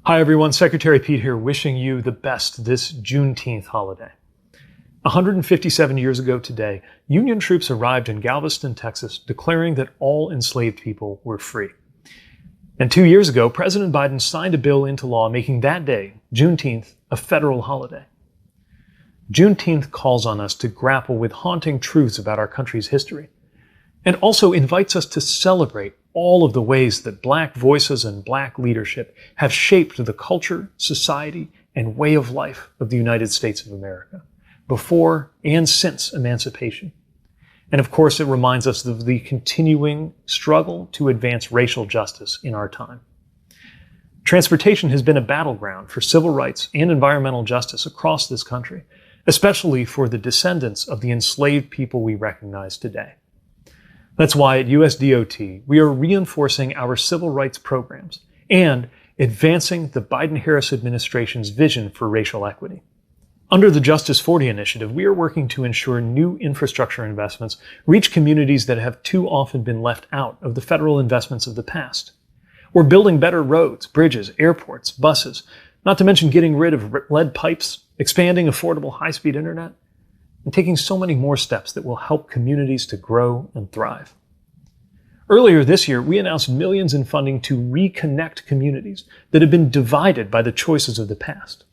Hi everyone, Secretary Pete here, wishing you the best this Juneteenth holiday. 157 years ago today, Union troops arrived in Galveston, Texas, declaring that all enslaved people were free. And 2 years ago, President Biden signed a bill into law making that day, Juneteenth, a federal holiday. Juneteenth calls on us to grapple with haunting truths about our country's history, and also invites us to celebrate all of the ways that Black voices and Black leadership have shaped the culture, society, and way of life of the United States of America, before and since emancipation. And of course, it reminds us of the continuing struggle to advance racial justice in our time. Transportation has been a battleground for civil rights and environmental justice across this country, especially for the descendants of the enslaved people we recognize today. That's why at USDOT, we are reinforcing our civil rights programs and advancing the Biden-Harris administration's vision for racial equity. Under the Justice 40 initiative, we are working to ensure new infrastructure investments reach communities that have too often been left out of the federal investments of the past. We're building better roads, bridges, airports, buses, not to mention getting rid of lead pipes, expanding affordable high-speed internet, and taking so many more steps that will help communities to grow and thrive. Earlier this year, we announced millions in funding to reconnect communities that have been divided by the choices of the past.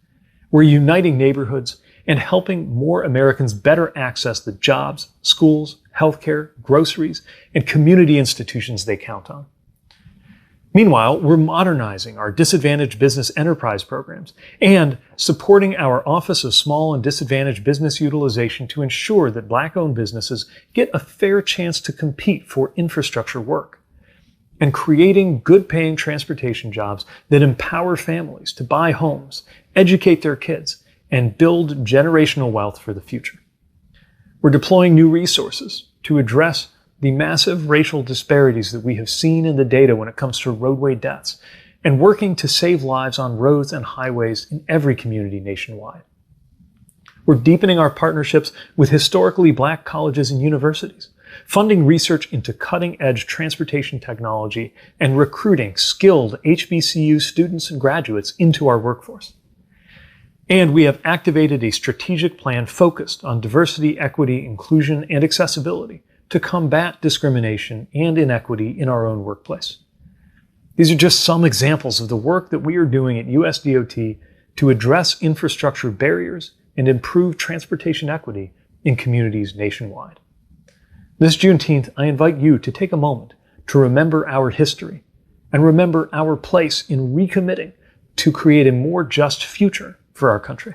We're uniting neighborhoods and helping more Americans better access the jobs, schools, healthcare, groceries, and community institutions they count on. Meanwhile, we're modernizing our disadvantaged business enterprise programs and supporting our Office of Small and Disadvantaged Business Utilization to ensure that Black-owned businesses get a fair chance to compete for infrastructure work, and creating good-paying transportation jobs that empower families to buy homes, educate their kids, and build generational wealth for the future. We're deploying new resources to address the massive racial disparities that we have seen in the data when it comes to roadway deaths, and working to save lives on roads and highways in every community nationwide. We're deepening our partnerships with historically Black colleges and universities, funding research into cutting-edge transportation technology, and recruiting skilled HBCU students and graduates into our workforce. And we have activated a strategic plan focused on diversity, equity, inclusion, and accessibility to combat discrimination and inequity in our own workplace. These are just some examples of the work that we are doing at USDOT to address infrastructure barriers and improve transportation equity in communities nationwide. This Juneteenth, I invite you to take a moment to remember our history and remember our place in recommitting to create a more just future for our country.